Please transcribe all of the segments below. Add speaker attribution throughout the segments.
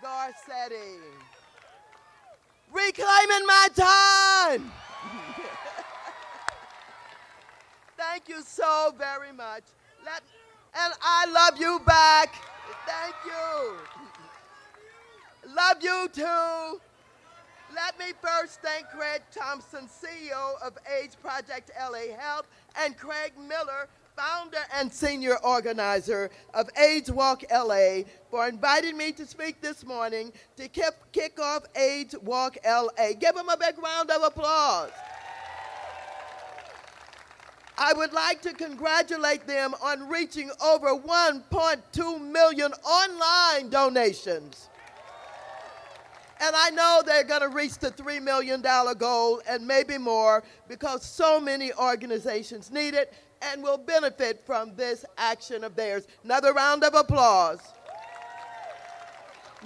Speaker 1: Garcetti. Reclaiming my time. Thank you so very much. And I love you back. Thank you. Love you too. Let me first thank Craig Thompson, CEO of AIDS Project LA Health, and Craig Miller, founder and senior organizer of AIDS Walk LA, for inviting me to speak this morning to kick off AIDS Walk LA. Give them a big round of applause. I would like to congratulate them on reaching over 1.2 million online donations. And I know they're going to reach the $3 million goal and maybe more, because so many organizations need it and will benefit from this action of theirs. Another round of applause.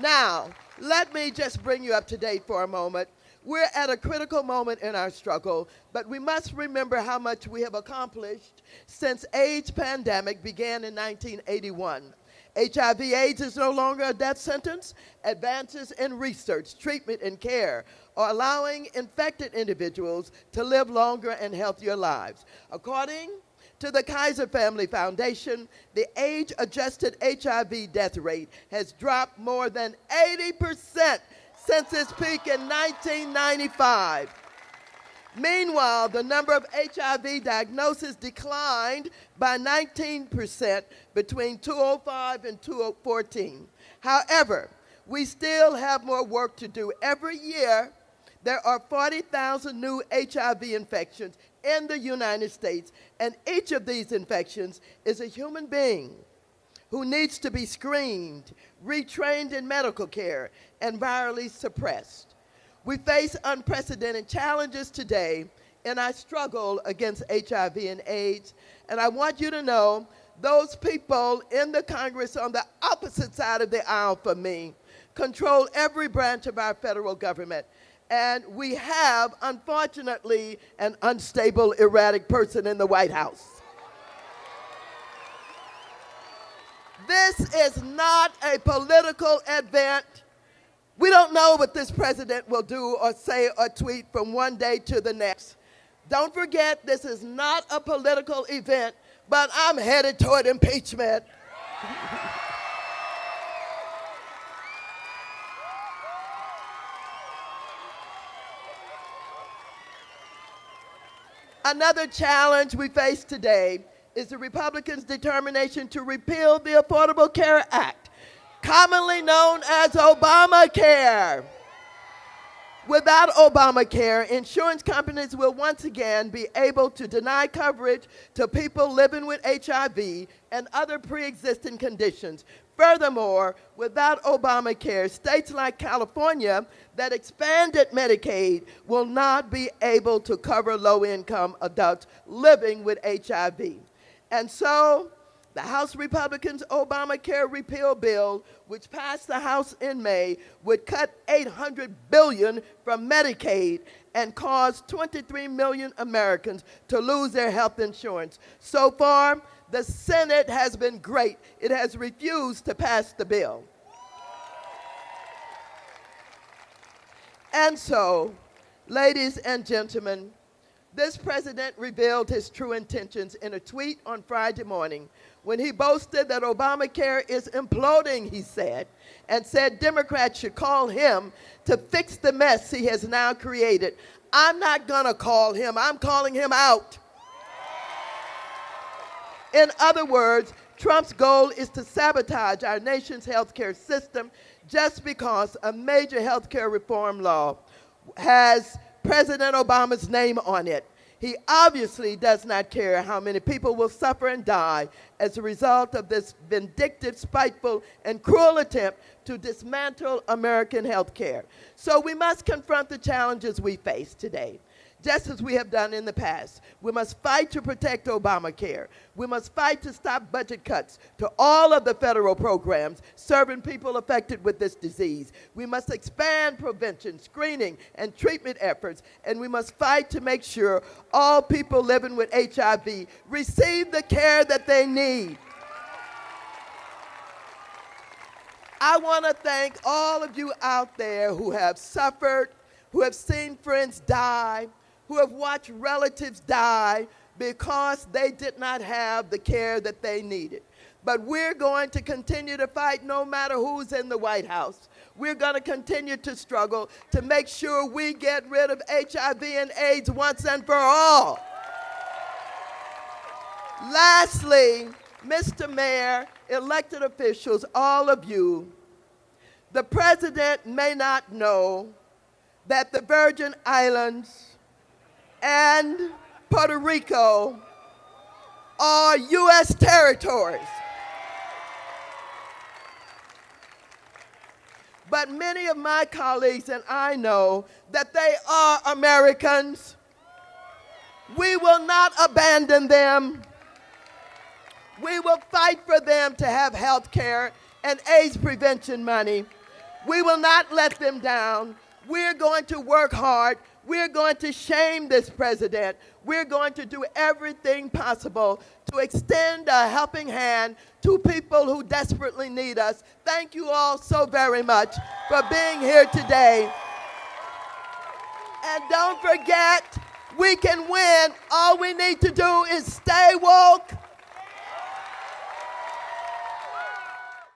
Speaker 1: Now, let me just bring you up to date for a moment. We're at a critical moment in our struggle, but we must remember how much we have accomplished since AIDS pandemic began in 1981. HIV/AIDS is no longer a death sentence. Advances in research, treatment, and care are allowing infected individuals to live longer and healthier lives. According to the Kaiser Family Foundation, the age-adjusted HIV death rate has dropped more than 80% since its peak in 1995. Meanwhile, the number of HIV diagnoses declined by 19% between 2005 and 2014. However, we still have more work to do. Every year, there are 40,000 new HIV infections in the United States, and each of these infections is a human being who needs to be screened, retrained in medical care, and virally suppressed. We face unprecedented challenges today in our struggle against HIV and AIDS, and I want you to know those people in the Congress on the opposite side of the aisle from me control every branch of our federal government. And we have, unfortunately, an unstable, erratic person in the White House. This is not a political event. We don't know what this president will do or say or tweet from one day to the next. Don't forget, this is not a political event, but I'm headed toward impeachment. Another challenge we face today is the Republicans' determination to repeal the Affordable Care Act, commonly known as Obamacare. Without Obamacare, insurance companies will once again be able to deny coverage to people living with HIV and other pre-existing conditions. Furthermore, without Obamacare, states like California that expanded Medicaid will not be able to cover low-income adults living with HIV. And so, the House Republicans' Obamacare repeal bill, which passed the House in May, would cut $800 billion from Medicaid and cause 23 million Americans to lose their health insurance. So far, the Senate has been great. It has refused to pass the bill. And so, ladies and gentlemen, this president revealed his true intentions in a tweet on Friday morning when he boasted that Obamacare is imploding, he said, and said Democrats should call him to fix the mess he has now created. I'm not going to call him. I'm calling him out. In other words, Trump's goal is to sabotage our nation's healthcare system just because a major healthcare reform law has President Obama's name on it. He obviously does not care how many people will suffer and die as a result of this vindictive, spiteful, and cruel attempt to dismantle American healthcare. So we must confront the challenges we face today, just as we have done in the past. We must fight to protect Obamacare. We must fight to stop budget cuts to all of the federal programs serving people affected with this disease. We must expand prevention, screening, and treatment efforts, and we must fight to make sure all people living with HIV receive the care that they need. I want to thank all of you out there who have suffered, who have seen friends die, who have watched relatives die because they did not have the care that they needed. But we're going to continue to fight no matter who's in the White House. We're going to continue to struggle to make sure we get rid of HIV and AIDS once and for all. Lastly, Mr. Mayor, elected officials, all of you, the president may not know that the Virgin Islands and Puerto Rico are U.S. territories. But many of my colleagues and I know that they are Americans. We will not abandon them. We will fight for them to have health care and AIDS prevention money. We will not let them down. We're going to work hard. We're going to shame this president. We're going to do everything possible to extend a helping hand to people who desperately need us. Thank you all so very much for being here today. And don't forget, we can win. All we need to do is stay woke,